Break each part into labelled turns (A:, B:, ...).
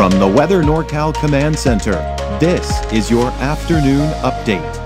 A: From the Weather NorCal Command Center, this is your afternoon update.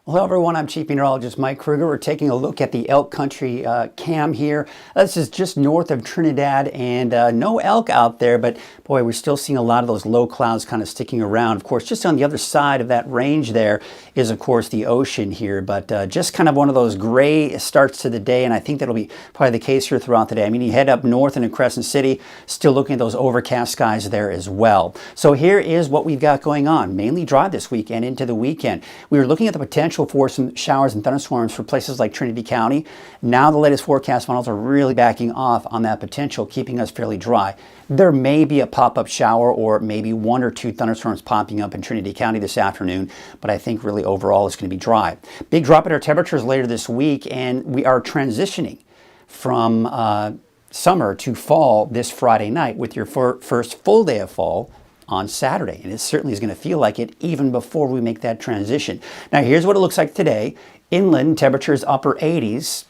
B: Hello everyone, I'm Chief Meteorologist Mike Kruger. We're taking a look at the elk country cam here. This is just north of Trinidad and no elk out there, but boy, we're still seeing a lot of those low clouds kind of sticking around. Of course, just on the other side of that range there is of course the ocean here, but just kind of one of those gray starts to the day, and I think that'll be probably the case here throughout the day. I mean, you head up north into Crescent City, still looking at those overcast skies there as well. So here is what we've got going on. Mainly dry this week and into the weekend. We were looking at the potential for some showers and thunderstorms for places like Trinity County. Now the latest forecast models are really backing off on that potential, keeping us fairly dry. There may be a pop-up shower or maybe one or two thunderstorms popping up in Trinity County this afternoon, but I think really overall it's going to be dry. Big drop in our temperatures later this week, and we are transitioning from summer to fall this Friday night with your first full day of fall on Saturday, and it certainly is going to feel like it even before we make that transition. Now here's what it looks like today. Inland temperatures upper 80s,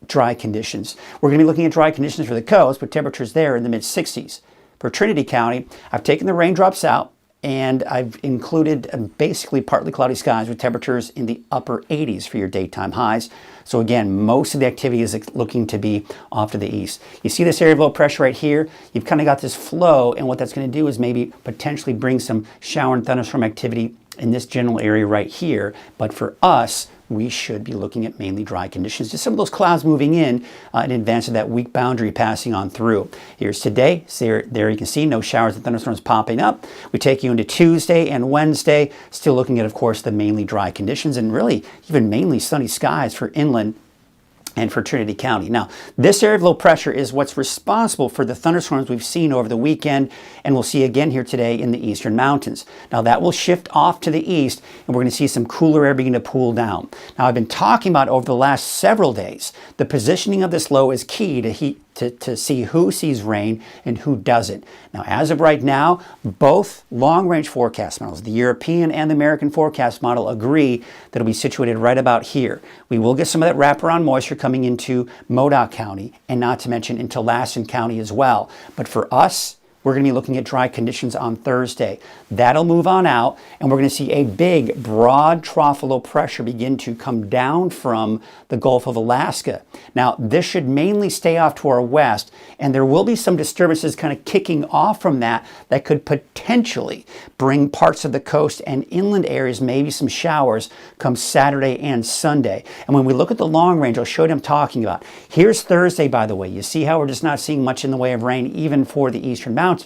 B: dry conditions. We're going to be looking at dry conditions for the coast, but temperatures there in the mid 60s. For Trinity County, I've taken the raindrops out and I've included basically partly cloudy skies with temperatures in the upper 80s for your daytime highs. So again, most of the activity is looking to be off to the east. You see this area of low pressure right here? You've kind of got this flow, and what that's going to do is maybe potentially bring some shower and thunderstorm activity in this general area right here. But for us, we should be looking at mainly dry conditions. Just some of those clouds moving in advance of that weak boundary passing on through. Here's today. So there you can see no showers and thunderstorms popping up. We take you into Tuesday and Wednesday, still looking at, of course, the mainly dry conditions and really even mainly sunny skies for inland and for Trinity County. Now, this area of low pressure is what's responsible for the thunderstorms we've seen over the weekend, and we'll see again here today in the eastern mountains. Now, that will shift off to the east, and we're going to see some cooler air begin to cool down. Now, I've been talking about over the last several days, the positioning of this low is key to see who sees rain and who doesn't. Now, as of right now, both long-range forecast models, the European and the American forecast model, agree that it'll be situated right about here. We will get some of that wraparound moisture coming into Modoc County, and not to mention into Lassen County as well. But for us, we're going to be looking at dry conditions on Thursday. That'll move on out, and we're going to see a big, broad trough of low pressure begin to come down from the Gulf of Alaska. Now, this should mainly stay off to our west, and there will be some disturbances kind of kicking off from that could potentially bring parts of the coast and inland areas, maybe some showers, come Saturday and Sunday. And when we look at the long range, I'll show you what I'm talking about. Here's Thursday, by the way. You see how we're just not seeing much in the way of rain, even for the eastern mountains.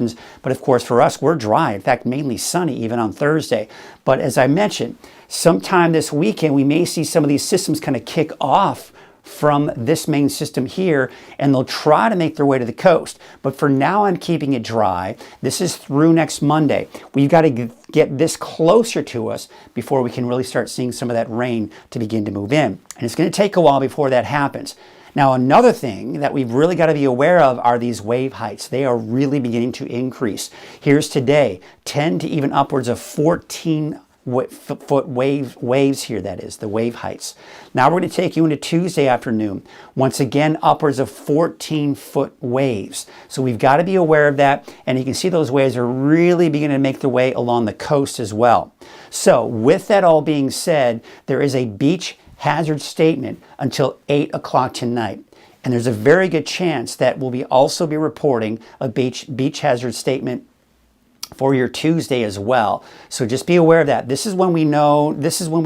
B: But of course, for us, we're dry. In fact, mainly sunny even on Thursday. But as I mentioned, sometime this weekend, we may see some of these systems kind of kick off from this main system here, and they'll try to make their way to the coast. But for now, I'm keeping it dry. This is through next Monday. We've got to get this closer to us before we can really start seeing some of that rain to begin to move in. And it's going to take a while before that happens. Now, another thing that we've really got to be aware of are these wave heights. They are really beginning to increase. Here's today, 10 to even upwards of 14-foot waves here, that is, the wave heights. Now we're going to take you into Tuesday afternoon. Once again, upwards of 14-foot waves. So we've got to be aware of that, and you can see those waves are really beginning to make their way along the coast as well. So with that all being said, there is a beach hazard statement until 8 o'clock tonight. And there's a very good chance that we'll also be reporting a beach hazard statement for your Tuesday as well. So just be aware of that. This is when we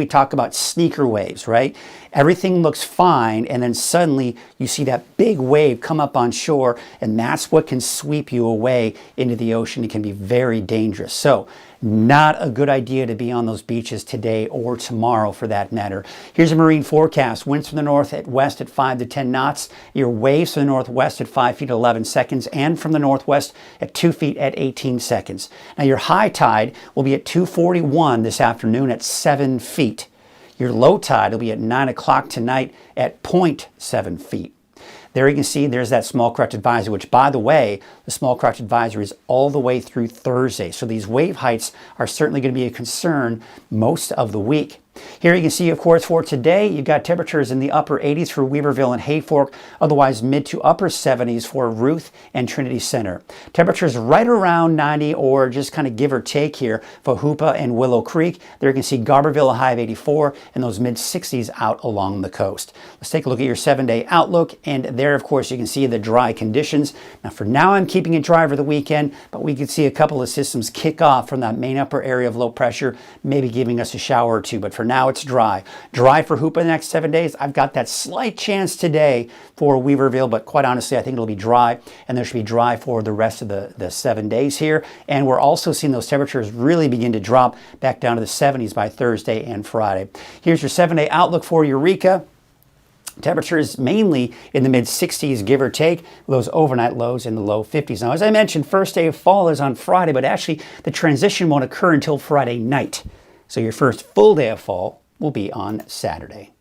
B: talk about sneaker waves, right? Everything looks fine, and then suddenly you see that big wave come up on shore, and that's what can sweep you away into the ocean. It can be very dangerous. So not a good idea to be on those beaches today or tomorrow for that matter. Here's a marine forecast. Winds from the north at west at 5 to 10 knots. Your waves from the northwest at 5 feet at 11 seconds, and from the northwest at 2 feet at 18 seconds. Now your high tide will be at 2:41 this afternoon at 7 feet. Your low tide will be at 9 o'clock tonight at 0.7 feet. There you can see there's that small craft advisory, which, by the way, the small craft advisory is all the way through Thursday. So these wave heights are certainly going to be a concern most of the week. Here you can see, of course, for today, you've got temperatures in the upper 80s for Weaverville and Hayfork, otherwise mid to upper 70s for Ruth and Trinity Center. Temperatures right around 90 or just kind of give or take here for Hoopa and Willow Creek. There you can see Garberville, a high of 84, and those mid 60s out along the coast. Let's take a look at your 7-day outlook, and there, of course, you can see the dry conditions. Now, for now, I'm keeping it dry for the weekend, but we can see a couple of systems kick off from that main upper area of low pressure, maybe giving us a shower or two, but for now, it's dry. Dry for Hoopa the next 7 days. I've got that slight chance today for Weaverville, but quite honestly, I think it'll be dry, and there should be dry for the rest of the 7 days here. And we're also seeing those temperatures really begin to drop back down to the 70s by Thursday and Friday. Here's your 7-day outlook for Eureka. Temperatures mainly in the mid-60s, give or take, with those overnight lows in the low 50s. Now, as I mentioned, first day of fall is on Friday, but actually the transition won't occur until Friday night. So your first full day of fall will be on Saturday.